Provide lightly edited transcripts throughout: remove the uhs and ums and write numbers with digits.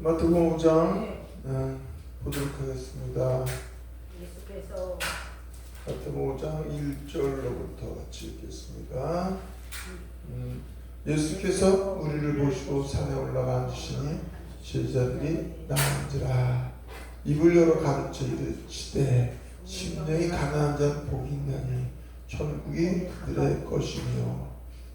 마태복음 5장 보도록 하겠습니다. 예수께서 마태복음 5장 1절로부터 같이 읽겠습니다. 예수께서 우리를 보시고 산에 올라가 앉으시니 제자들이 나앉으라. 입을 열어 가르쳐 이르시되 심령이 가난한 자는 복이 있나니 천국이 그들의 것이며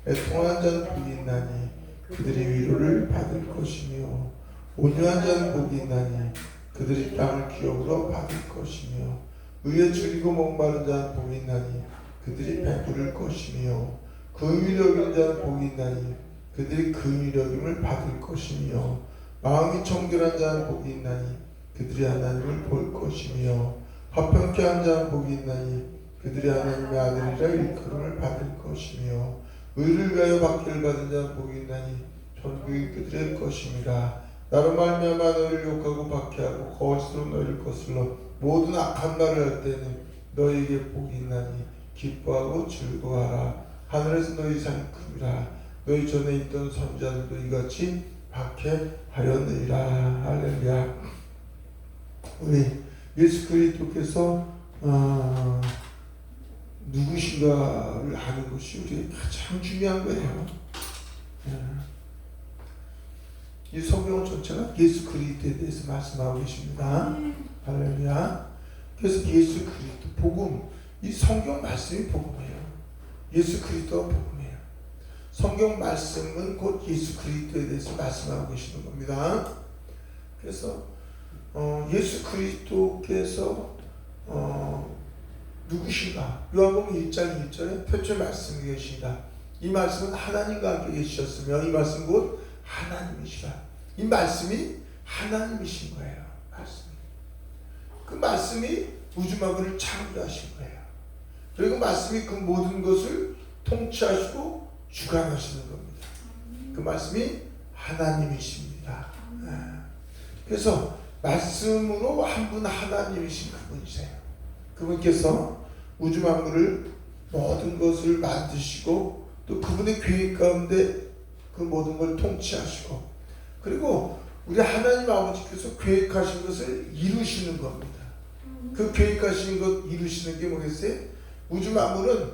애통한 자는 복이 있나니 그들이 위로를 받을 것이며 온유한 자는 복이 있나니 그들이 땅을 기업으로 받을 것이며 의에 줄이고 목마른 자는 복이 있나니 그들이 배부를 것이며 긍휼히 여기는 자는 복이 있나니 그들이 긍휼히 여김을 받을 것이며 마음이 청결한 자는 복이 있나니 그들이 하나님을 볼 것이며 화평케 한 자는 복이 있나니 그들이 하나님의 아들이라 일컬음을 받을 것이며 의를 위하여 받기를 받은 자는 복이 있나니 천국이 그들의 것임이라. 나로 말미암아 너희를 욕하고 박해하고 거짓으로 너희를 거슬러 모든 악한 말을 할 때는 너희에게 복이 있나니 기뻐하고 즐거워하라. 하늘에서 너희 상이 큼이라. 너희 전에 있던 선지자들도 이같이 박해하였느니라. 할렐루야. 우리 예수 그리스도께서 누구신가를 아는 것이 우리에게 가장 중요한 거예요. 이 성경 전체가 예수 그리스도에 대해서 말씀하고 계십니다. 할렐루야. 그래서 예수 그리스도 복음, 이 성경 말씀이 복음이에요. 예수 그리스도가 복음이에요. 성경 말씀은 곧 예수 그리스도에 대해서 말씀하고 계시는 겁니다. 그래서 예수 그리스도께서 누구신가? 요한복음 1장 1절에 표절 말씀이 계십니다. 이 말씀은 하나님과 함께 계셨으며 이 말씀 곧 하나님이시라. 이 말씀이 하나님이신 거예요. 말씀이. 그 말씀이 우주만물을 창조하신 거예요. 그리고 말씀이 그 모든 것을 통치하시고 주관하시는 겁니다. 그 말씀이 하나님이십니다. 그래서 말씀으로 한 분 하나님이신 그분이세요. 그분께서 우주만물을 모든 것을 만드시고 또 그분의 계획 가운데 그 모든 걸 통치하시고 그리고 우리 하나님 아버지께서 계획하신 것을 이루시는 겁니다. 그 계획하신 것 이루시는 게 뭐겠어요? 우주 만물은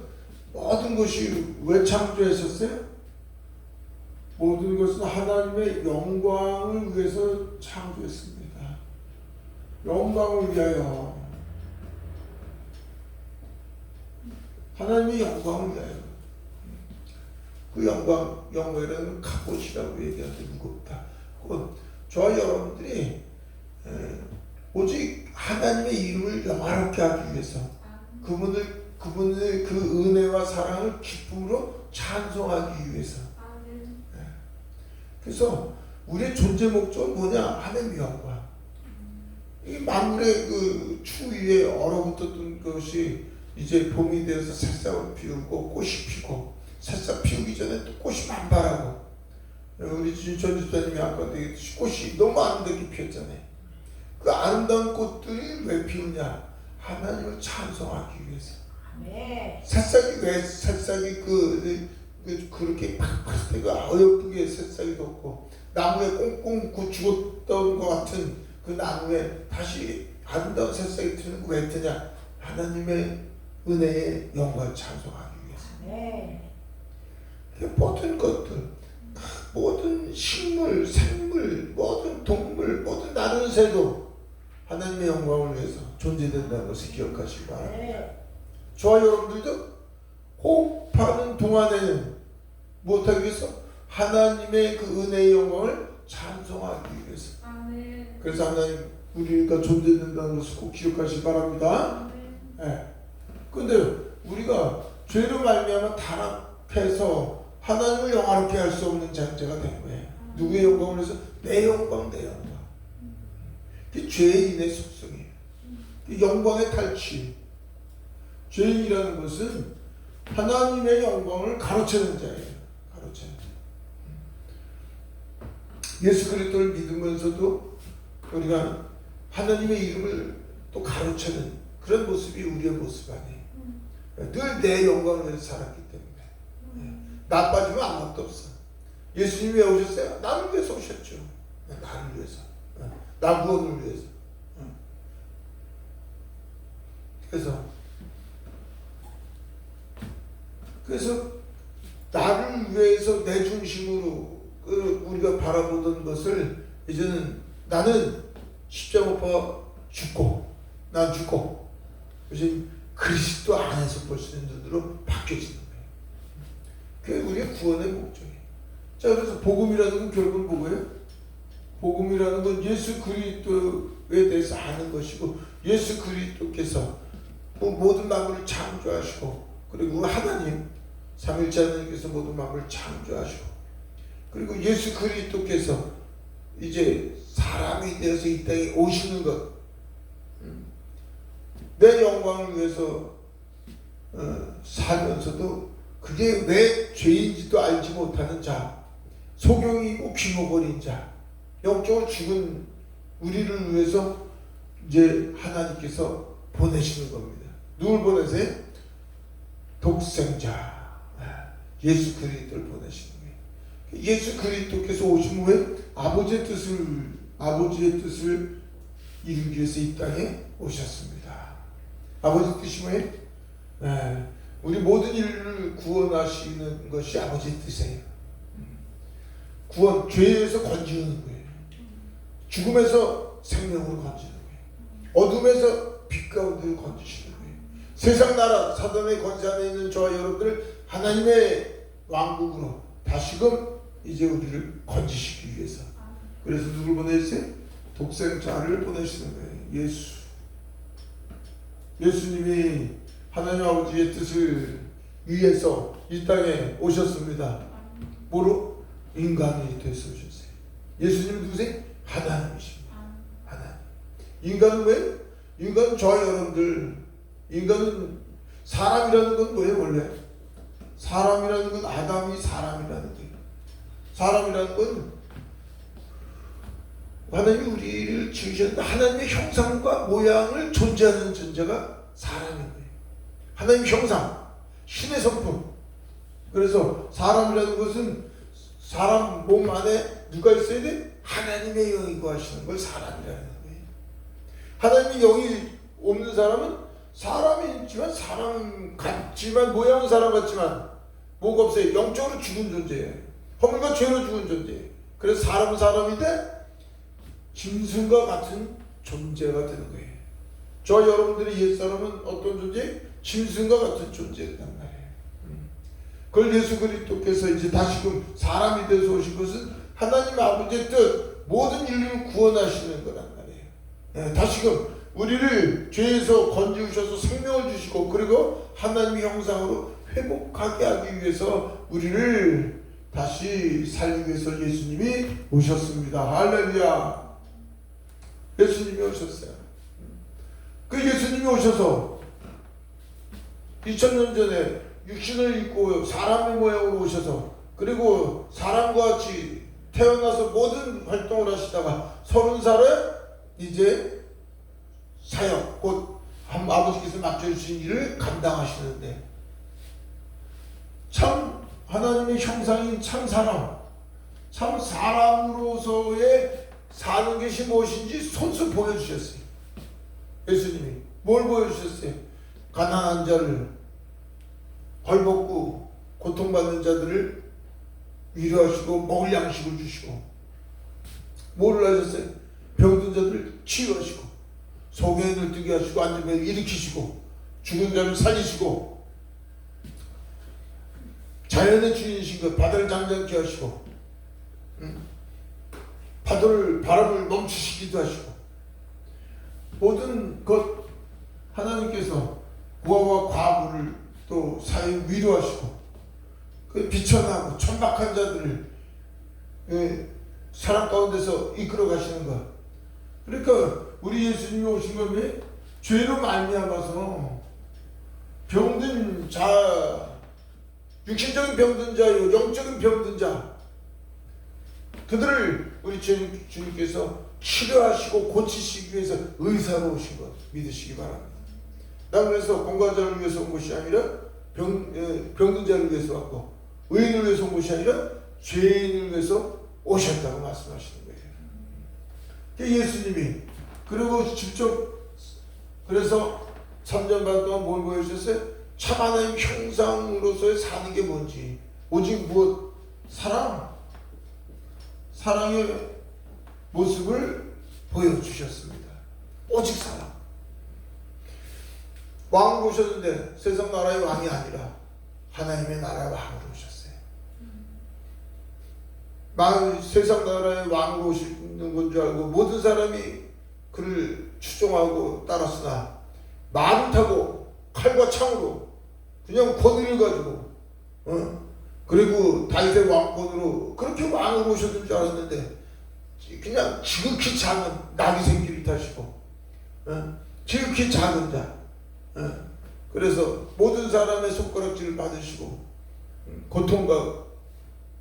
모든 것이 왜 창조했었어요? 모든 것은 하나님의 영광을 위해서 창조했습니다. 영광을 위하여. 하나님의 영광을 위하여. 그 영광이라는 갑옷이라고 얘기하는데 무겁다. 저와 여러분들이 오직 하나님의 이름을 영화롭게 하기 위해서 그분의 그 은혜와 사랑을 기쁨으로 찬송하기 위해서. 그래서 우리의 존재 목적은 뭐냐? 하나님의 영광. 이 만물의 그 추위에 얼어붙었던 것이 이제 봄이 되어서 새싹을 피우고 꽃이 피고 새싹 피우기 전에 또 꽃이 만발하고 우리 전 집사님이 아까 얘기했듯이 꽃이 너무 아름답게 피었잖아요. 그 아름다운 꽃들이 왜 피우냐? 하나님을 찬송하기 위해서. 새싹이 왜 새싹이 그렇게 팍팍하게 어여쁘게 새싹이 돋고 나무에 꽁꽁 죽었던 것 같은 그 나무에 다시 아름다운 새싹이 트는 거 왜 뜨냐? 하나님의 은혜의 영광을 찬송하기 위해서. 모든 것들, 모든 식물, 생물, 모든 동물, 모든 나른 새도 하나님의 영광을 위해서 존재된다는 것을 기억하시기 바랍니다. 저와 여러분들도 호흡하는 동안에는 무엇하기 위해서? 하나님의 그 은혜의 영광을 찬송하기 위해서. 그래서 하나님 우리가 존재된다는 것을 꼭 기억하시기 바랍니다. 그런데 우리가 죄로 말미암아 타락해서 하나님을 영화롭게 할 수 없는 존재가 된 거예요. 누구의 영광을 위해서? 내 영광, 내 영광. 그게 죄인의 속성이에요. 영광의 탈취. 죄인이라는 것은 하나님의 영광을 가로채는 자예요. 가로채는 자. 예수 그리스도를 믿으면서도 우리가 하나님의 이름을 또 가로채는 그런 모습이 우리의 모습 아니에요. 늘 내 영광을 위해서 살았기 때문에. 나 빠지면 아무것도 없어. 예수님이 왜 오셨어요? 나를 위해서 오셨죠. 나를 위해서. 나 구원을 위해서. 그래서 나를 위해서 내 중심으로 우리가 바라보던 것을 이제는 나는 십자가 못 박아 죽고 난 죽고 이제 그리스도 안에서 볼 수 있는 눈으로 바뀌어지는 거예요. 그게 우리의 구원의 목적이에요. 자, 그래서 복음이라는 건 결국은 뭐예요? 복음이라는 건 예수 그리스도에 대해서 아는 것이고, 예수 그리스도께서 모든 만물을 창조하시고, 그리고 하나님 삼일째 하나님께서 모든 만물을 창조하시고, 그리고 예수 그리스도께서 이제 사람이 되어서 이 땅에 오시는 것, 내 영광을 위해서 살면서도 그게 왜 죄인지도 알지 못하는 자, 소경이고 귀머거린 자, 영적으로 죽은 우리를 위해서 이제 하나님께서 보내시는 겁니다. 누굴 보내세요? 독생자 예수 그리스도를 보내시는 거예요. 예수 그리스도께서 오신 후에 아버지의 뜻을 이루기 위해서 이 땅에 오셨습니다. 아버지 뜻이 뭐예요? 우리 모든 인류를 구원하시는 것이 아버지의 뜻이에요. 구원, 죄에서 건지는 거예요. 죽음에서 생명으로 건지는 거예요. 어둠에서 빛 가운데로 건지시는 거예요. 세상 나라 사단의 권세 안에 있는 저와 여러분들 하나님의 왕국으로 다시금 이제 우리를 건지시기 위해서. 그래서 누굴 보내셨어요? 독생자를 보내시는 거예요. 예수님이 하나님 아버지의 뜻을 위해서 이 땅에 오셨습니다. 뭐로? 인간이 돼서 오셨어요. 예수님 누구세요? 하나님이십니다. 하나님. 인간은 왜? 인간은 저와 여러분들, 인간은 사람이라는 건 뭐예요 원래? 사람이라는 건 아담이 사람이라는 거예요. 사람이라는 건 하나님이 우리를 지으셨는데 하나님의 형상과 모양을 존재하는 존재가 사람인 거예요. 하나님의 형상, 신의 성품. 그래서 사람이라는 것은 사람 몸 안에 누가 있어야 돼? 하나님의 영이 거하시는 걸 사람이라는 거예요. 하나님의 영이 없는 사람은 사람이 있지만 사람 같지만 모양은 사람 같지만 뭐가 없어요. 영적으로 죽은 존재예요. 허물과 죄로 죽은 존재예요. 그래서 사람은 사람인데 짐승과 같은 존재가 되는 거예요. 저 여러분들의 옛사람은 어떤 존재? 짐승과 같은 존재였단 말이에요. 그걸 예수 그리스도께서 이제 다시금 사람이 되어서 오신 것은 하나님 아버지의 뜻, 모든 인류를 구원하시는 거란 말이에요. 다시금 우리를 죄에서 건지우셔서 생명을 주시고, 그리고 하나님의 형상으로 회복하게 하기 위해서 우리를 다시 살리기 위해서 예수님이 오셨습니다. 할렐루야. 예수님이 오셨어요. 그 예수님이 오셔서 2000년 전에 육신을 입고 사람의 모양으로 오셔서, 그리고 사람과 같이 태어나서 모든 활동을 하시다가 30살에 이제 사역, 곧 아버지께서 맡겨주신 일을 감당하시는데, 참 하나님의 형상인 참 사람, 참 사람으로서의 사는 것이 무엇인지 손수 보여주셨어요. 예수님이 뭘 보여주셨어요? 가난한 자를, 벌벗고 고통받는 자들을 위로하시고 먹을 양식을 주시고, 뭐를 하셨어요? 병든 자들을 치유하시고, 소경이 들뜨게 하시고, 앉은 자를 일으키시고, 죽은 자를 살리시고, 자연의 주인이신 것 바다를 잠잠케 하시고, 바람을 멈추시기도 하시고, 모든 것 하나님께서 부하와 과부를 또 사회 위로하시고, 그 비천하고 천박한 자들을 사랑 가운데서 이끌어 가시는 것. 그러니까 우리 예수님이 오신 건데 죄로 말미암아서 병든 자, 육신적인 병든 자요, 영적인 병든 자, 그들을 우리 주님께서 치료하시고 고치시기 위해서 의사로 오신 것 믿으시기 바랍니다. 난 그래서 공과자를 위해서 온 것이 아니라 병든 자를 위해서 왔고, 의인을 위해서 온 것이 아니라 죄인을 위해서 오셨다고 말씀하시는 거예요. 예수님이 그리고 직접 그래서 3년 반 동안 뭘 보여주셨어요? 참 하나님 형상으로서의 사는 게 뭔지 오직 무엇? 사랑의 모습을 보여주셨습니다. 오직 사랑. 왕을 오셨는데 세상 나라의 왕이 아니라 하나님의 나라의 왕으로 오셨어요. 세상 나라의 왕으로 오시는 건 줄 알고 모든 사람이 그를 추종하고 따랐으나 말을 타고 칼과 창으로 그냥 권위를 가지고 그리고 다윗의 왕권으로 그렇게 왕으로 오셨는 줄 알았는데 그냥 지극히 작은 나귀 생기를 타시고 지극히 작은 자 그래서 모든 사람의 손가락질을 받으시고 고통과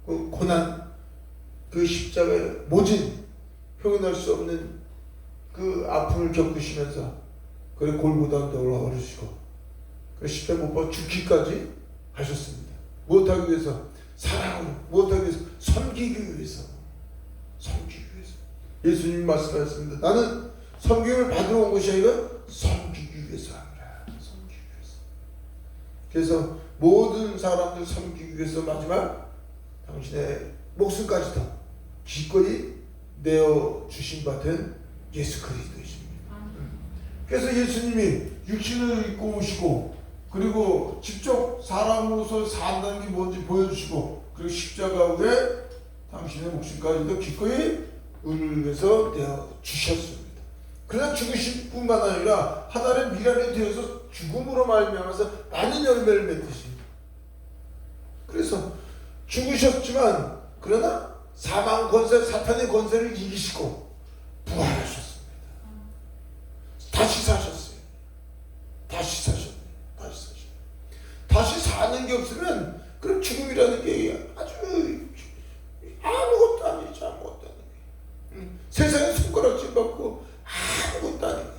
그 고난 그 십자가의 모진 표현할 수 없는 그 아픔을 겪으시면서 그래 골고다 언덕을 올라오시고 그 십자가 못 박아 죽기까지 하셨습니다. 무엇하기 위해서? 사랑으로. 무엇하기 위해서? 섬기기 위해서. 섬기기 위해서. 예수님이 말씀하셨습니다. 나는 섬김을 받으러 온 것이 아니라 섬기기 위해서 합니다. 섬기기 위해서. 그래서 모든 사람들 섬기기 위해서 마지막 당신의 목숨까지도 기꺼이 내어 주신 바 된 예수 그리스도이십니다. 그래서 예수님이 육신을 입고 오시고 그리고 직접 사람으로서 산다는 게 뭔지 보여주시고 그리고 십자가 위에 당신의 목숨까지도 기꺼이 우리를 위해서 내어 주셨습니다. 그냥 죽으실 뿐만 아니라 하나의 미랄이 되어서 죽음으로 말미암아서 많은 열매를 맺듯이 그래서 죽으셨지만 그러나 사망 권세 사탄의 권세를 이기시고 부활하셨습니다. 다시 사셨어요. 다시 사셨네. 다시 사셨네. 다시 사는 게 없으면 그럼 죽음이라는 게 아주 아무것도 아니지. 아무것도 아니게 세상에 손가락질 받고 아무것도 아니게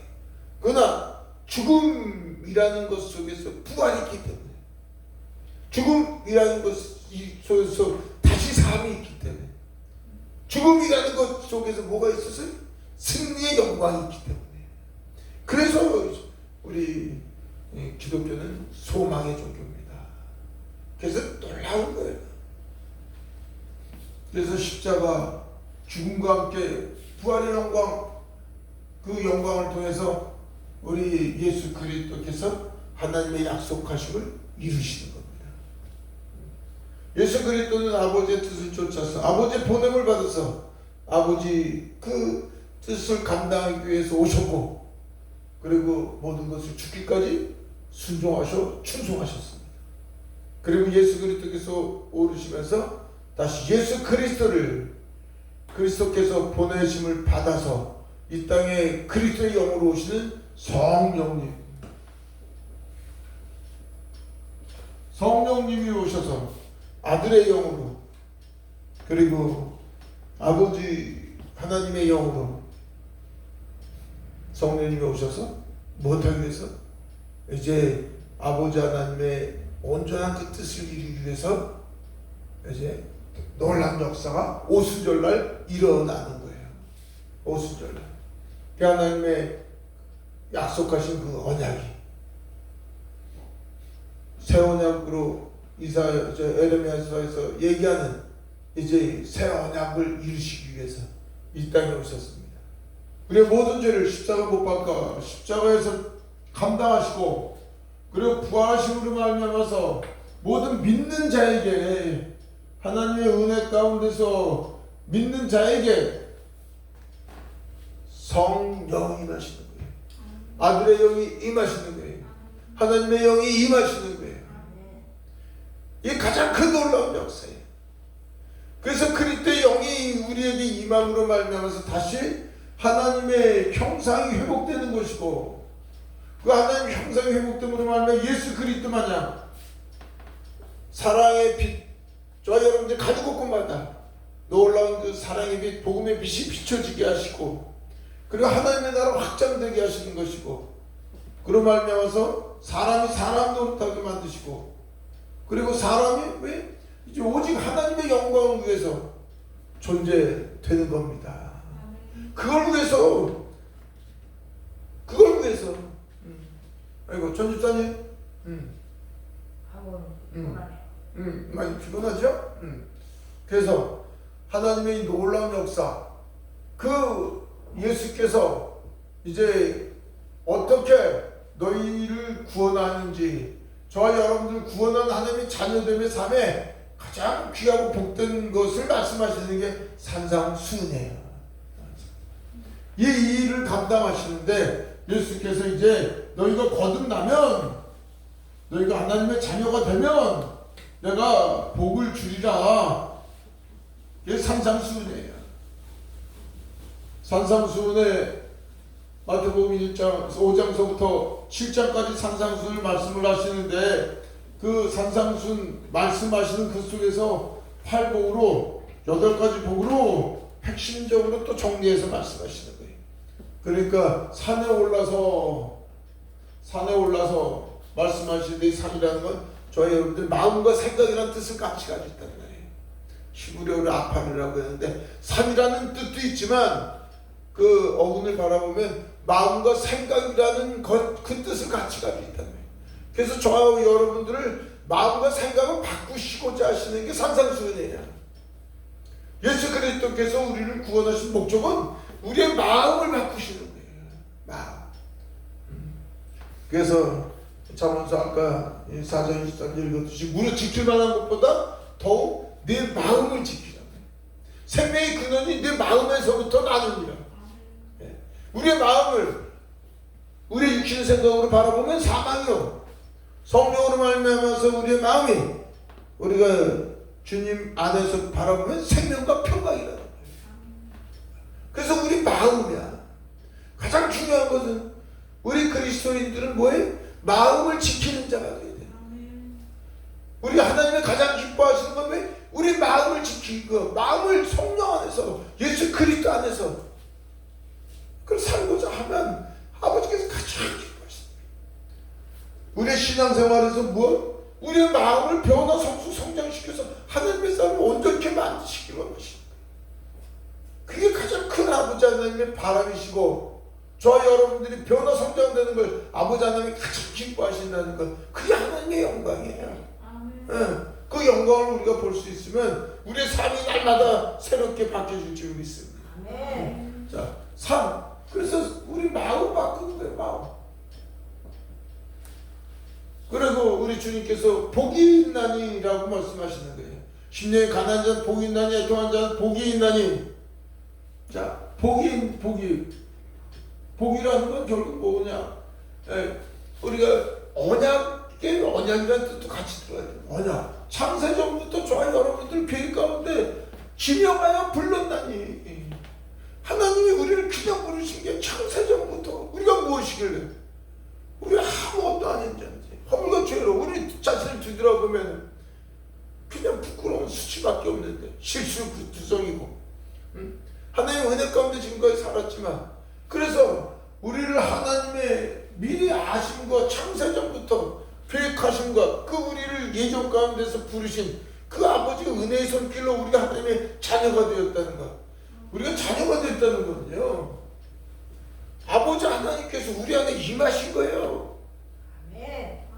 그러나 죽음이라는 것 속에서 부활이 있기 때문에 죽음이라는 것 속에서 다시 삶이 있기 때문에 죽음이라는 것 속에서 뭐가 있었어요? 승리의 영광이 있기 때문에 그래서 우리 기독교는 소망의 종교입니다. 그래서 놀라운 거예요. 그래서 십자가 죽음과 함께 부활의 영광 그 영광을 통해서 우리 예수 그리스도께서 하나님의 약속하심을 이루시는 겁니다. 예수 그리스도는 아버지의 뜻을 쫓아서 아버지의 보냄을 받아서 아버지 그 뜻을 감당하기 위해서 오셨고 그리고 모든 것을 죽기까지 순종하셔 충성하셨습니다. 그리고 예수 그리스도께서 오르시면서 다시 예수 그리스도를 그리스도께서 보내심을 받아서 이 땅에 그리스도의 영으로 오시는 성령님이 오셔서 아들의 영으로 그리고 아버지 하나님의 영으로 성령님이 오셔서 무엇하기 위해서 이제 아버지 하나님의 온전한 그 뜻을 이루기 위해서 이제 놀라운 역사가 오순절날 일어나는 거예요. 오순절날 그 하나님의 약속하신 그 언약이 새 언약으로 에레미야서에서 얘기하는 이제 새 언약을 이루시기 위해서 이 땅에 오셨습니다. 그리고 모든 죄를 십자가 못 박아 십자가에서 감당하시고 그리고 부활하심으로 말미암아서 모든 믿는 자에게 하나님의 은혜 가운데서 믿는 자에게 성령이 임하시는 거예요. 아들의 영이 임하시는 거예요. 하나님의 영이 임하시는 거예요. 이게 가장 큰 놀라운 역사예요. 그래서 그리스도의 영이 우리에게 임함으로 말미암아서 다시 하나님의 형상이 회복되는 것이고 그 하나님의 형상이 회복됨으로 말미암아 예수 그리스도 마냥 사랑의 빛 저와 여러분들 가는 곳곳마다 놀라운 그 사랑의 빛 복음의 빛이 비춰지게 하시고 그리고 하나님의 나라 확장되게 하시는 것이고 그로 말미암아서 사람이 사람 노릇하게 만드시고 그리고 사람이 왜 이제 오직 하나님의 영광을 위해서 존재되는 겁니다. 그걸 위해서. 아이고 전 집사님. 하고 피곤하네. 많이 피곤하죠? 그래서 하나님의 놀라운 역사, 그 예수께서 이제 어떻게 너희를 구원하는지, 저와 여러분들 구원한 하나님의 자녀됨의 삶에 가장 귀하고 복된 것을 말씀하시는 게 산상수훈이에요. 이 일을 감당하시는데 예수께서 이제 너희가 거듭나면, 너희가 하나님의 자녀가 되면 내가 복을 주리라. 이게 산상수훈이에요. 산상수훈에 마태복음 1장 5장서부터 7장까지 산상수훈을 말씀을 하시는데, 그 산상수훈 말씀하시는 그 속에서 8복으로 8가지 복으로 핵심적으로 또 정리해서 말씀하시는 거예요. 그러니까 산에 올라서 말씀하시는데, 이 산이라는 건 저희 여러분들 마음과 생각이라는 뜻을 같이 가지고 있다는 거예요. 히브리어로 아판이라고 했는데, 산이라는 뜻도 있지만 그 어근을 바라보면 마음과 생각이라는 그 뜻을 같이 가지고 있다는 거예요. 그래서 저와 여러분들을 마음과 생각을 바꾸시고자 하시는 게 산상수훈이에요. 예수 그리스도께서 우리를 구원하신 목적은 우리의 마음을 바꾸시는 거예요. 마음. 그래서 잠언서 아까 4장 23절 읽었듯이 무릇 지킬 만한 것보다 더욱 내 마음을 지키라. 생명의 근원이 내 마음에서부터 나느니라. 우리의 마음을 우리의 육신의 생각으로 바라보면 사망이요, 성령으로 말미암아서 우리의 마음이 우리가 주님 안에서 바라보면 생명과 평강이라는 거예요. 그래서 우리 마음이야. 가장 중요한 것은 우리 그리스도인들은 뭐예요? 마음을 지키는 자가 되어야 돼요. 우리 하나님의 가장 기뻐하시는 건 왜? 우리 마음을 지키고, 마음을 성령 안에서, 예수 그리스도 안에서 그걸 살고자 하면 아버지께서 가장 기뻐하십니다. 우리의 신앙생활에서 무엇? 우리의 마음을 변화 성장시켜서 하나님의 삶을 온전히 만드시기를 원하십니다. 그게 가장 큰 아버지 하나님의 바람이시고, 저와 여러분들이 변화 성장되는 걸 아버지 하나님이 가장 기뻐하신다는 것, 그게 하나님의 영광이에요. 그 영광을 우리가 볼 수 있으면 우리의 삶이 날마다 새롭게 바뀌어질 줄 믿습니다. 자, 삶. 그래서 우리 마음 바꾸는 거예요. 마음. 그리고 우리 주님께서 복이 있나니라고 말씀하시는 거예요. 심령이 가난한 자는 복이 있나니, 애통한 자는 복이 있나니. 자, 복이라는 건 결국 뭐냐? 우리가 언약이라는 뜻도 같이 들어야 돼요. 언약. 창세전부터 저와 여러분들 계획 가운데 지명하여 불렀나니. 하나님이 우리를 그냥 부르신 게 창세전부터 우리가 무엇이길래? 우리 아무것도 아닌 자인지, 허물과 죄로 우리 자신을 뒤돌아보면 그냥 부끄러운 수치밖에 없는데, 실수구성이고, 하나님의 은혜 가운데 지금까지 살았지만, 그래서 우리를 하나님의 미리 아심과 창세전부터 계획하심과 그 우리를 예정 가운데서 부르신 그 아버지의 은혜의 손길로 우리가 하나님의 자녀가 되었다는 것, 우리가 자녀가 됐다는 거는요, 아버지 하나님께서 우리 안에 임하신 거예요.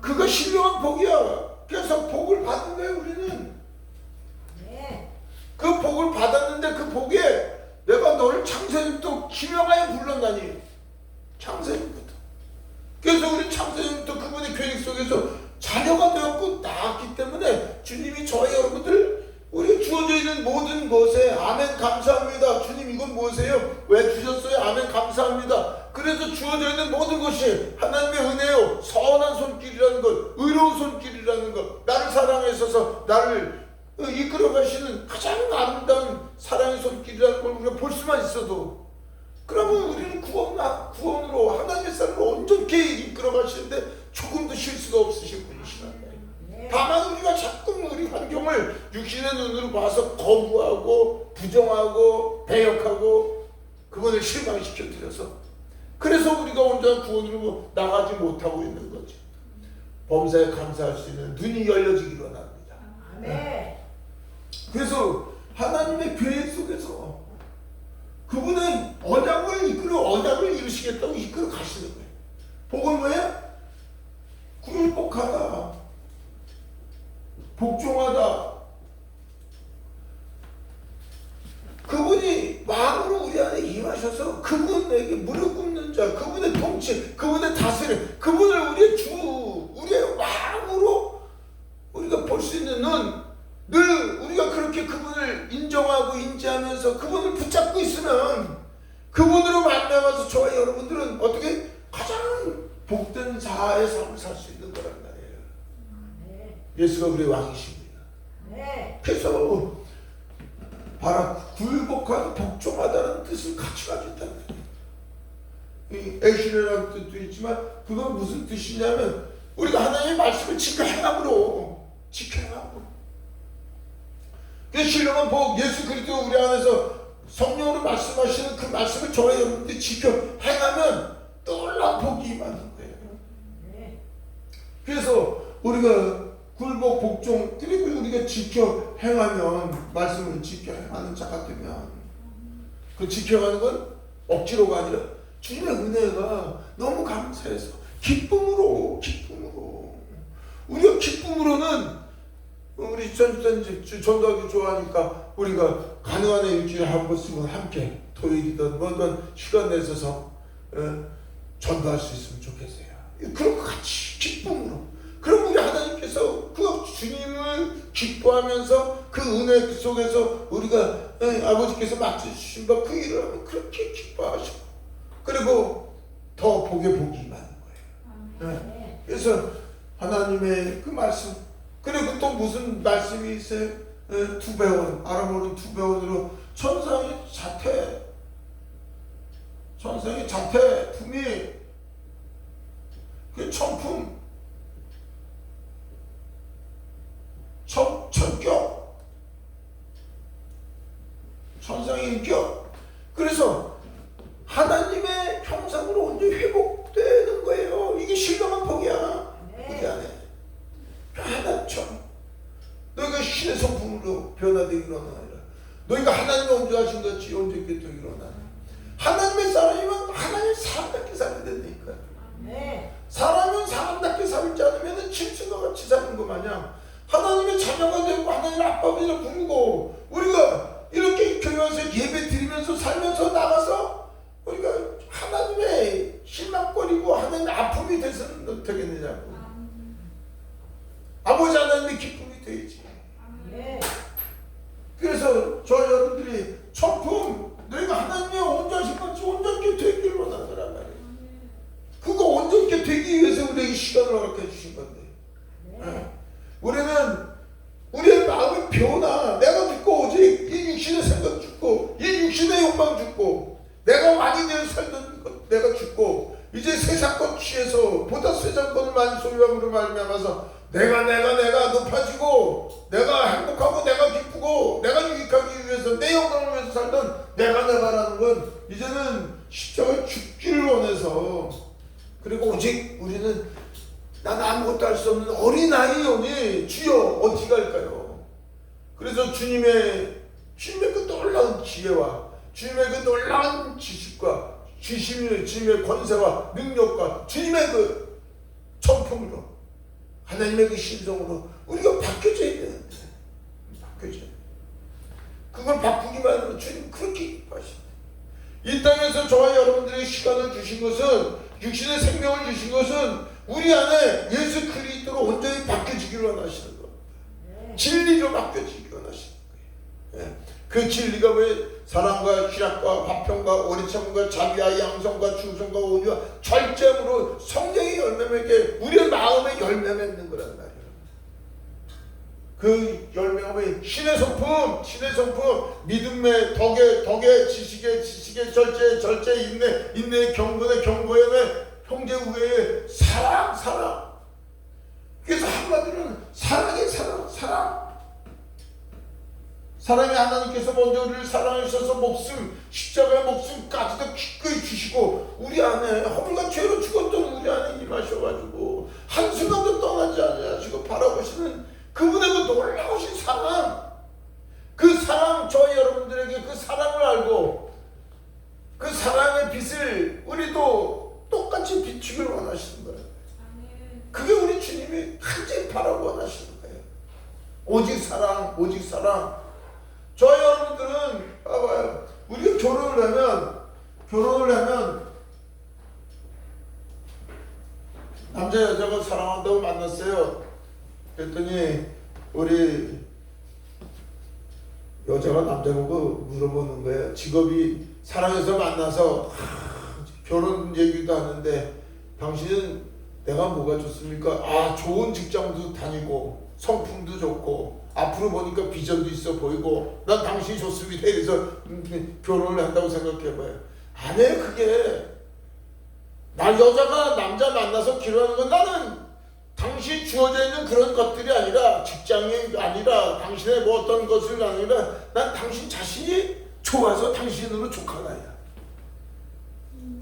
그거 신령한 복이야. 그래서 복을 받은 거예요. 우리는 그 복을 받았는데, 그 복에 내가 너를 창세전부터 기명하여 불렀나니. 창세전부터. 그래서 우리 창세전부터 그분의 계획 속에서 자녀가 되었고 낳았기 때문에 주님이 저희 여러분들 우리가 주어져 있는 모든 것에 아멘 감사합니다. 주님 이건 무엇이에요? 왜 주셨어요? 아멘 감사합니다. 그래서 주어져 있는 모든 것이 하나님의 은혜요, 선한 손길이라는 것, 의로운 손길이라는 것, 나를 사랑하셔서 나를 이끌어 가시는 가장 아름다운 사랑의 손길이라는 걸 우리가 볼 수만 있어도, 그러면 우리는 구원으로 하나님의 삶을 온전히 이끌어 가시는데 조금도 실수가 없으신 분이시라는 거예요. 다만 우리가 자꾸 우리 환경을 육신의 눈으로 봐서 거부하고 부정하고 배역하고 그분을 실망시켜 드려서, 그래서 우리가 온전한 구원으로 나가지 못하고 있는 거죠. 범사에 감사할 수 있는 눈이 열려지기 원합니다. 그래서 하나님의 계획 속에서 그분의 언약 언약을 이루시겠다고 이끌어 가시는 거예요. 복은 뭐야? 굴복하다, 복종하다. 그분이 왕으로 우리 안에 임하셔서 그분에게 무릎 꿇는 자, 그분의 통치, 그분의 다스림, 그분을 우리의 주, 우리의 왕으로 우리가 볼 수 있는 눈, 늘 우리가 그렇게 그분을 인정하고 인지하면서 그분을 붙잡고 있으면 그분으로 말미암아서 저와 여러분들은 어떻게 가장 복된 자아의 삶을 살 수 있는 거란 말이에요. 네. 예수가 우리의 왕이십니다. 네. 그래서 바라 굴복하고 복종하다는 뜻을 같이 가지고 있다는 거예요. 이 애신이라는 뜻도 있지만 그건 무슨 뜻이냐면 우리가 하나님의 말씀을 지켜 행함으로. 그래서 신령한 복, 예수 그리스도 우리 안에서 성령으로 말씀하시는 그 말씀을 저와 여러분들이 지켜 행하면 놀라운 복이 임하는 거예요. 네. 그래서 우리가 굴복, 복종, 그리고 우리가 지켜 행하면, 말씀을 지켜 행하는 자가 되면, 그 지켜가는 건 억지로가 아니라 주님의 은혜가 너무 감사해서 기쁨으로. 우리가 기쁨으로는 우리 전도하기 좋아하니까 우리가 가능한 한 일주일에 한 번씩은 함께 토요일이든 뭐든 시간 내셔서 전도할 수 있으면 좋겠어요. 그런 것 같이 기쁨으로. 그럼 우리 하나님께서 그 주님을 기뻐하면서 그 은혜 속에서 우리가 아버지께서 맡겨주신 바 그 일을 하면 그렇게 기뻐하시고 그리고 더 복에 복이 임하는 거예요. 네. 그래서 하나님의 그 말씀, 그리고 또 무슨 말씀이 있어요? 투배원, 아람어로 투배원으로 천상의 자태, 품이 그 천품, 천격, 천상의 인격. 그래서 하나님의 형상으로 온전히 회복되는 거예요. 이게 신령한 복이야. 우리 안에 하나처럼 너희가 신의 성품으로 변화되기로 하나니라. 너희가 하나님의 온전하신 같이 온전히 되기로 하나니. 하나님의 사람이면 하나님의 사람답게 살아야 된다니까. 사람은 사람답게 살지 않으면 짐승과 같이 사는 것 마냥 하나님의 자녀가 되고 하나님의 아빠가 부르고 우리가 이렇게 교회 와서 예배 드리면서 살면서 나가서 우리가 하나님의 실망거리고 하나님의 아픔이 돼서는 어떻게 되냐고. 아버지 하나님의 기쁨이 되지. 그래서 저 여러분들이 천품, 너희가 하나님의 온전하신 같이 온전케 되기를 원하는 거란 말이에요. 그거 온전케 되기 위해서 우리에게 시간을 허락해 주신 건데. 우리는 우리의 마음의 변화, 내가 죽고 오직 이 육신의 생각 죽고 이 육신의 욕망 죽고 내가 왕이 되어 살던 것 내가 죽고 이제 세상 것 취해서 보다 세상 것을 많이 소유함으로 말미암아서 내가 높아지고 내가 행복하고 내가 기쁘고 내가 유익하기 위해서 내 영광을 위해서 살던 내가라는 건 이제는 십자가에 죽기를 원해서, 그리고 오직 우리는 난 아무것도 할 수 없는 어린아이오니 주여 어떻게 할까요? 그래서 주님의 그 놀라운 지혜와 주님의 그 놀라운 지식과 주님의 권세와 능력과 주님의 그 천품으로 하나님의 그 신성으로 우리가 바뀌어져야 되는데 그걸 바꾸기만 하면 주님 그렇게 기뻐하십니다. 이 땅에서 저와 여러분들에게 시간을 주신 것은, 육신의 생명을 주신 것은 우리 안에 예수 그리스도로 온전히 바뀌어지기를 원하시는 겁니다. 진리로 바뀌어지기를 원하시는 거예요. 그 진리가 왜 사랑과 희락과 화평과 오리참과 자비와 양성과 충성과 온유와 절제함으로 성령의 열매 맺게 우리의 마음에 열매 맺는 거란 말이에요. 그 열매가 왜 신의 성품, 믿음의 덕에 지식의 절제 인내의 경건의 형제 우애의 사랑. 그래서 한마디로는 사랑의 사랑이 하나님께서 먼저 우리를 사랑하셔서 십자가의 목숨까지도 기꺼이 주시고 우리 안에 허물과 죄로 죽었던 우리 안에 임하셔가지고 한순간도 떠나지 않으시고 바라보시는 그분의 그 놀라우신 사랑, 그 사랑, 저희 여러분들에게 그 사랑을 알고 그 사랑의 빛을 우리도 똑같이 비추길 원하시는 거예요. 그게 우리 주님이 간절히 바라고 원하시는 거예요. 오직 사랑, 오직 사랑. 저 여러분들은 봐봐요. 우리가 결혼을 하면 남자 여자가 사랑한다고 만났어요. 그랬더니 우리 여자가 남자 보고 물어보는 거예요. 직업이 사랑해서 만나서 결혼 얘기도 하는데 당신은 내가 뭐가 좋습니까? 아, 좋은 직장도 다니고 성품도 좋고 앞으로 보니까 비전도 있어 보이고 난 당신이 좋습니다. 그래서 결혼을 한다고 생각해봐요. 안 해요. 그게 여자가 남자 만나서 결혼하는 건 나는 당신이 주어져 있는 그런 것들이 아니라 직장이 아니라 당신의 뭐 어떤 것을 아니라 난 당신 자신이 좋아서 당신으로 족하나이다.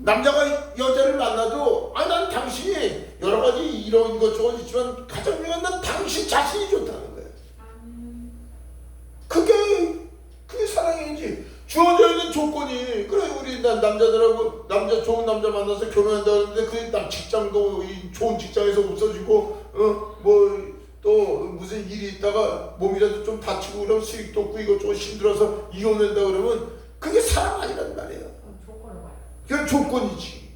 남자가 여자를 만나도 난 당신이 여러 가지 이런 것 저것 있지만 가장 중요한 난 당신 자신이 좋다는 거예요. 그게 사랑이지. 주어져 있는 조건이 그래 우리 남자들하고 좋은 남자 만나서 결혼한다는데 그 직장도 좋은 직장에서 없어지고 뭐 또 무슨 일이 있다가 몸이라도 좀 다치고 그러면 수익도 없고 이것저것 힘들어서 이혼한다 그러면 그게 사랑 아니란 말이에요. 그건 조건이지.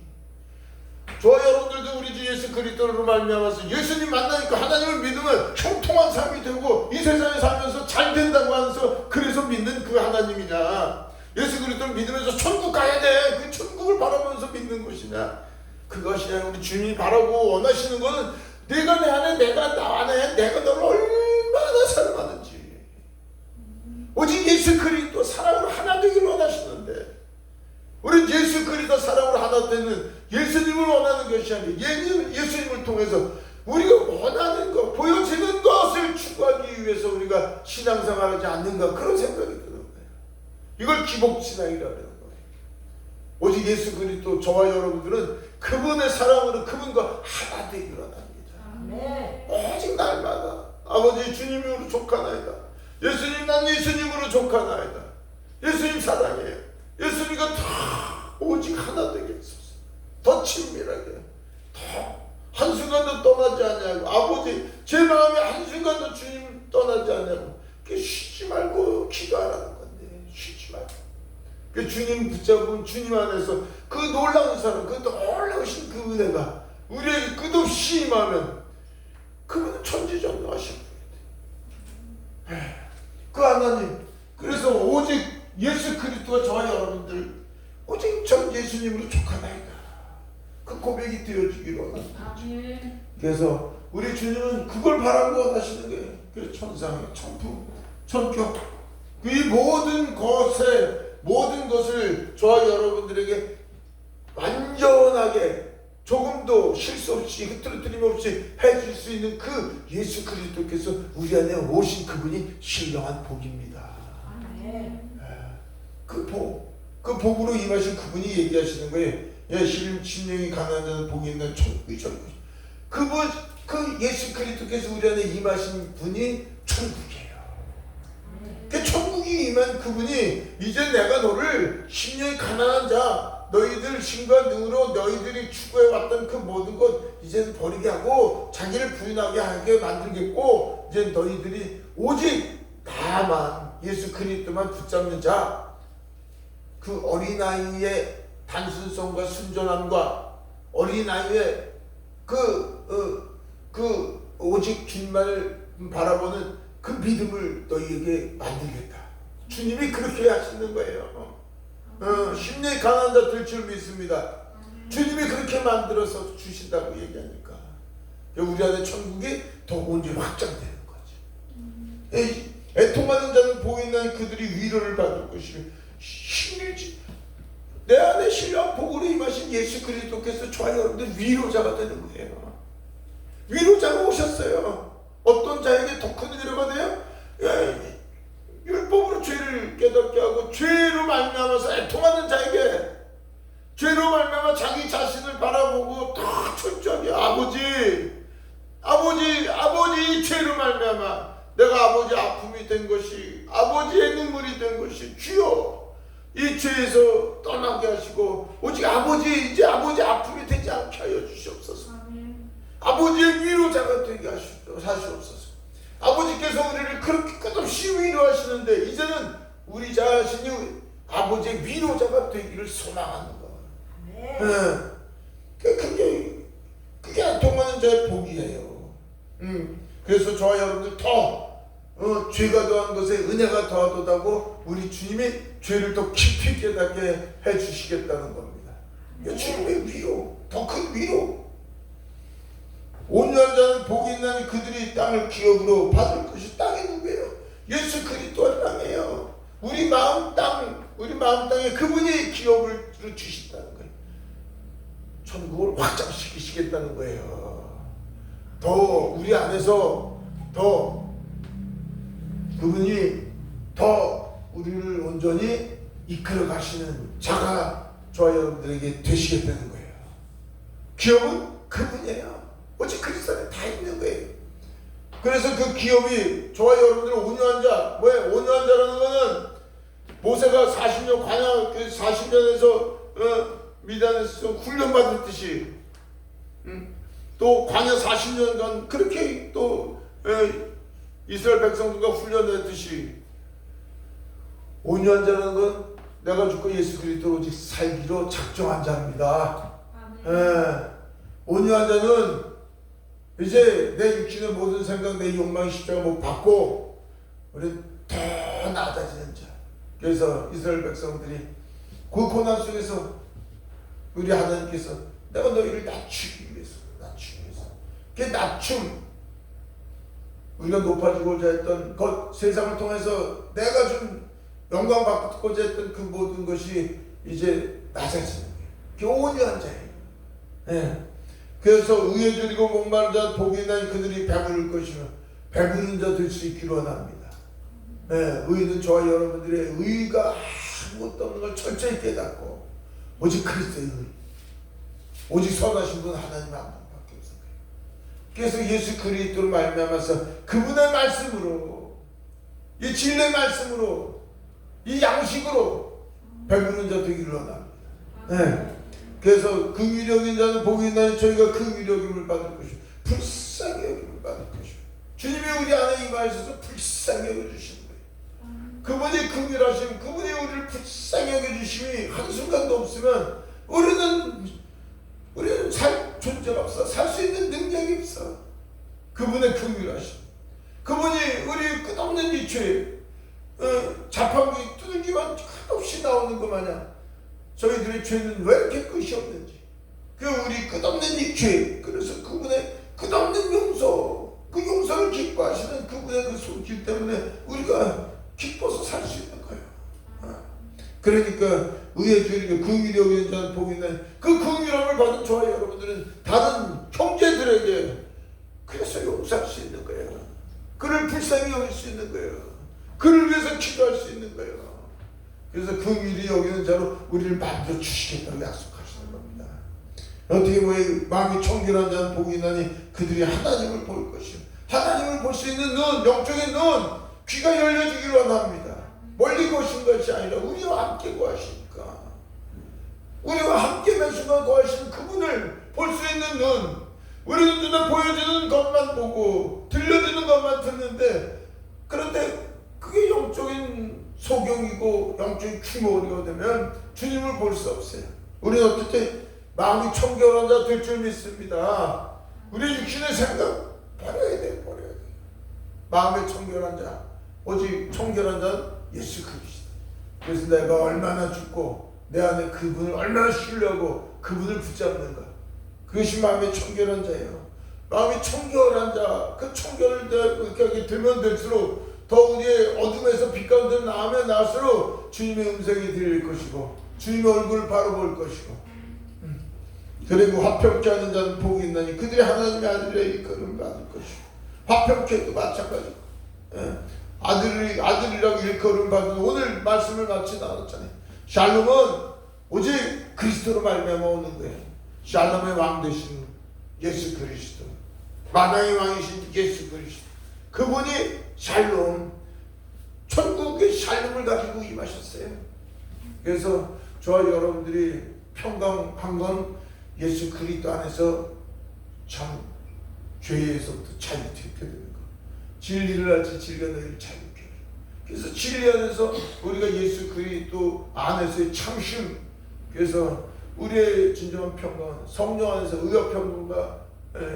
저와 여러분들도 우리 주 예수 그리스도로 말미암아서 예수님 만나니까 하나님을 믿으면 형통한 삶이 되고 이 세상에 살면서 잘 된다고 하면서 그래서 믿는 그 하나님이냐, 예수 그리스도를 믿으면서 천국 가야 돼 그 천국을 바라보면서 믿는 것이냐, 그것이냐. 우리 주님이 바라고 원하시는 것은 내가 내 안에 내가 나 안에 내가 너를 얼마나 사랑하는지. 오직 예수 그리스도 사랑으로 하나 되기를 원하시는데 우리 예수 그리스도 사랑으로 하나 되는 예수님을 원하는 것이 아니라 예수님을 통해서 우리가 원하는 것, 보여지는 것을 추구하기 위해서 우리가 신앙생활하지 않는가 그런 생각이 드는 거예요. 이걸 기복신앙이라고 하는 거예요. 오직 예수 그리스도 저와 여러분들은 그분의 사랑으로 그분과 하나 되기를 원합니다. 오직 날마다 아버지 주님으로 족하나이다. 예수님 난 예수님으로 족하나이다. 예수님 사랑해요. 예수님과 다 오직 하나 되게 해주소서. 더 친밀하게, 더 한순간도 떠나지 않냐고. 아버지 제 마음에 한순간도 주님 떠나지 않냐고. 쉬지 말고 기도하라는 건데 쉬지 말고 그 주님 붙잡으면 주님 안에서 그 놀라운 사랑, 그 놀라우신 그 은혜가 우리에게 끝없이 임하면 그분은 천지전능하신 분이에요. 그 하나님, 그래서 오직 예수 그리스도가 저와 여러분들 오직 전 예수님으로 족하나이다. 그 고백이 되어지기를 원합니다. 그래서 우리 주님은 그걸 바라고 원하시는 거예요. 그 천상의 천품, 천격, 그 모든 것을 저와 여러분들에게 완전하게 조금도 실수 없이 흐트러뜨림 없이 해줄 수 있는 그 예수 그리스도께서 우리 안에 오신 그분이 신령한 복입니다. 그 복으로 임하신 그분이 얘기하시는 거예요. 심령이 가난한 자는 복이 있는 천국이 천국. 그 예수 그리스도께서 우리 안에 임하신 분이 천국이에요. 그 천국이 임한 그분이 이제 내가 너를 심령이 가난한 자, 너희들 힘과 능으로 너희들이 추구해왔던 그 모든 것 이제는 버리게 하고 자기를 부인하게 하게 만들겠고, 이제 너희들이 오직 나만 예수 그리스도만 붙잡는 자, 그 어린아이의 단순성과 순전함과 어린아이의 그 오직 주님만을 바라보는 그 믿음을 너희에게 만들겠다. 주님이 그렇게 하시는 거예요. 심령이 강한 자 될 줄 믿습니다. 주님이 그렇게 만들어서 주신다고 얘기하니까 우리 안에 천국이 더 온전히 확장되는 거죠. 애통하는 자는 복이 있나니 그들이 위로를 받을 것이며 힘일지. 내 안에 신령 복으로 임하신 예수 그리스도께서 저와 여러분들 위로자가 되는 거예요. 위로자가 오셨어요. 어떤 자에게 더 큰 위로가 돼요? 율법으로 죄를 깨닫게 하고 죄로 말미암아서 애통하는 자에게, 죄로 말미암아 자기 자신을 바라보고 더 철저하게 아버지 죄로 말미암아 내가 아버지 아픔이 된 것이, 아버지의 눈물이 된 것이 주여 이 죄에서 떠나게 하시고 오직 아버지 이제 아버지 아픔이 되지 않게 하여 주시옵소서. 아버지의 위로자가 되게 하시옵소서. 아버지께서 우리를 그렇게 끝없이 위로하시는데 이제는 우리 자신이 아버지의 위로자가 되기를 소망하는 거. 그게 통하는 자의 복이에요. 그래서 저와 여러분들 더 죄가 더한 것에 은혜가 더하도다고 우리 주님이 죄를 더 깊이 깨닫게 해주시겠다는 겁니다. 주님의 위로, 더 큰 위로. 온유한 자는 복이 있나니 그들이 땅을 기업으로 받을 것이. 땅이 누구예요? 예수 그리스도의 땅이에요. 우리 마음 땅에 그분이 기업을 주신다는 거예요. 천국을 확장시키시겠다는 거예요. 더 우리 안에서 더 그분이 더 우리를 온전히 이끌어 가시는 자가 저와 여러분들에게 되시겠다는 거예요. 기업은 그분이에요. 오직 그리스도 안에 다 있는 거예요. 그래서 그 기업이 저와 여러분들은 온유한 자. 왜? 온유한 자라는 거는 모세가 40년 광야 40년에서 미단에서 훈련받았듯이 또 광야 40년간 그렇게 또 이스라엘 백성들과 훈련했듯이 온유한 자라는 건 내가 죽고 예수 그리스도 오직 살기로 작정한 자입니다. 온유한 자는 이제 내 육신의 모든 생각, 내 욕망 십자가 못 받고 우리 더 나아지는 자. 그래서 이스라엘 백성들이 그 고난 속에서 우리 하나님께서 내가 너희를 낮추기 위해서 그 낮춤, 우리가 높아지고자 했던 것, 세상을 통해서 내가 좀 영광 받고자 했던 그 모든 것이 이제 낮아지는 거예요. 그게 온유한 자예요. 그래서 의에 줄이고 목마른 자 복이 있나니 그들이 배부를 것이며 배부른 자 될 수 있기를 원합니다. 의는 저와 여러분들의 의가 아무것도 없는 걸 철저히 깨닫고 오직 그리스도의 의, 오직 선하신 분 하나님 한 분밖에 없어요. 그래서 예수 그리스도를 말미암아서 그분의 말씀으로, 이 진리의 말씀으로, 이 양식으로 배부른 자 되기를 원합니다. 그래서 그 위력인 자는 복이 있나니 저희가 그 위력임을 받을 것이요 불쌍히 여김을 받을 것이요. 주님이 우리 안에 임하셔서 불쌍히 여겨주시는 거예요. 그분이 긍휼하심, 그분이 우리를 불쌍히 여겨주심이 한순간도 없으면 우리는 살 존재가 없어. 살 수 있는 능력이 없어. 그분의 긍휼하심, 그분이 우리 끝없는 이 죄, 자판기 두들기만 끝없이 나오는 것 마냥 저희들의 죄는 왜 이렇게 끝이 없는지, 그 우리 끝없는 이 죄, 그래서 그분의 끝없는 용서, 그 용서를 기뻐하시는 그분의 그 손길 때문에 우리가 기뻐서 살 수 있는 거예요. 그러니까 의에 줄이고 긍휼이 자는 복이 있나니 그 긍휼함을 받은 저와 여러분들은 다른 형제들에게 그래서 용서할 수 있는 거예요. 그를 불쌍히 여길 수 있는 거예요. 그를 위해서 기도할 수 있는 거예요. 그래서 긍휼히 여기는 자로 우리를 만들어 주시겠다고 약속하시는 겁니다. 어떻게 보면 마음이 청결한 자는 복이 있나니 그들이 하나님을 볼 것이요. 하나님을 볼 수 있는 눈, 영적인 눈, 귀가 열려지기를 원합니다. 멀리 거신 것이 아니라 우리와 함께 거하시니까, 우리와 함께 매 순간 거하시는 그분을 볼 수 있는 눈. 우리는 눈에 보여지는 것만 보고 들려지는 것만 듣는데, 그런데 그게 영적인 소경이고 영적인 추모가 되면 주님을 볼 수 없어요. 우리는 어떻게 마음이 청결한 자 될 줄 믿습니다. 우리 육신의 생각 버려야 돼. 마음의 청결한 자, 오직 청결한 자는 예수 그리스도. 그래서 내가 얼마나 죽고 내 안에 그분을 얼마나 신뢰하고 그분을 붙잡는가, 그것이 마음의 청결한 자예요. 마음이 청결한 자, 그 청결을 그렇게 들면 될수록 더 우리의 어둠에서 빛 가운데 나오면 나올수록 주님의 음성이 들릴 것이고 주님의 얼굴을 바로 볼 것이고, 그리고 화평케 하는 자는 복이 있나니 그들이 하나님의 아들의 이끌음을 받을 것이고, 화평케도 마찬가지고, 아들이라고 일컬음 받는 오늘 말씀을 마치 나눴잖아요. 샬롬은 오직 그리스도로 말미암아 오는 거예요. 샬롬의 왕 되신 예수 그리스도, 만왕의 왕이신 예수 그리스도, 그분이 샬롬, 천국의 샬롬을 가지고 임하셨어요. 그래서 저와 여러분들이 평강한 건 예수 그리스도 안에서 참 죄에서부터 자유케 되는 거. 진리를 알지 진리가 너희를 자유케 해. 그래서 진리 안에서 우리가 예수 그리스도 안에서의 참심. 그래서 우리의 진정한 평강은 성령 안에서 의와 평강과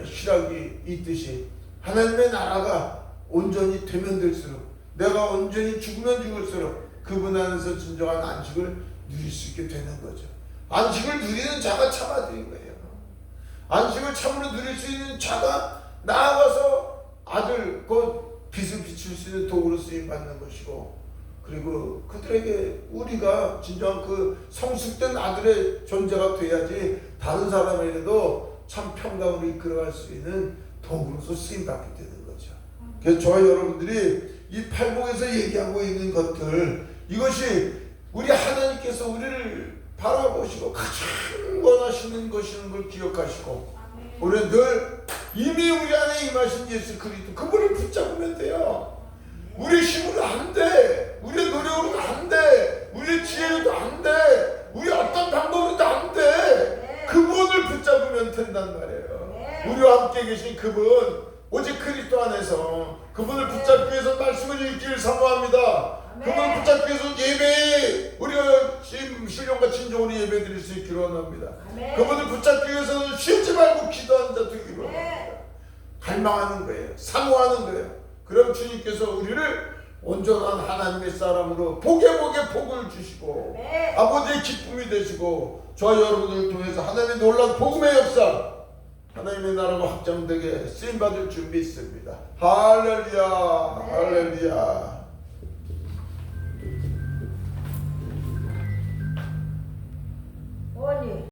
희락이 있듯이 하나님의 나라가 온전히 되면 될수록, 내가 온전히 죽으면 죽을수록 그분 안에서 진정한 안식을 누릴 수 있게 되는 거죠. 안식을 누리는 자가 참아드린 거예요. 안식을 참으로 누릴 수 있는 자가 나아가서 아들 곧 빛을 비출 수 있는 도구로 쓰임 받는 것이고, 그리고 그들에게 우리가 진정한 그 성숙된 아들의 존재가 돼야지 다른 사람에게도 참 평강으로 이끌어갈 수 있는 도구로서 쓰임 받게 되는 거죠. 그래서 저와 여러분들이 이 팔복에서 얘기하고 있는 것들, 이것이 우리 하나님께서 우리를 바라보시고 가장 원하시는 것이는 걸 기억하시고, 우리는 늘 이미 우리 안에 임하신 예수 그리스도 그분을 붙잡으면 돼요. 우리 힘으로 안 돼. 우리 노력으로도 안 돼. 우리 지혜로도 안 돼. 우리 어떤 방법으로도 안 돼. 그분을 붙잡으면 된단 말이에요. 우리와 함께 계신 그분, 오직 그리스도 안에서 그분을 붙잡기 위해서 말씀을 읽기를 사모합니다. 그분을 붙잡기 위해서 예배에 우리가 지금 신령과 진정으로 예배 드릴 수 있기를 원합니다. 그분을 붙잡기 위해서는 쉬지 말고 기도하는 자 되기를 원합니다. 갈망하는 거예요. 사모하는 거예요. 그럼 주님께서 우리를 온전한 하나님의 사람으로 복에 복을 주시고 아버지의 기쁨이 되시고 저와 여러분들을 통해서 하나님의 놀라운 복음의 역사, 하나님의 나라가 확장되게 쓰임받을 준비 있습니다. 할렐루야, 할렐루야.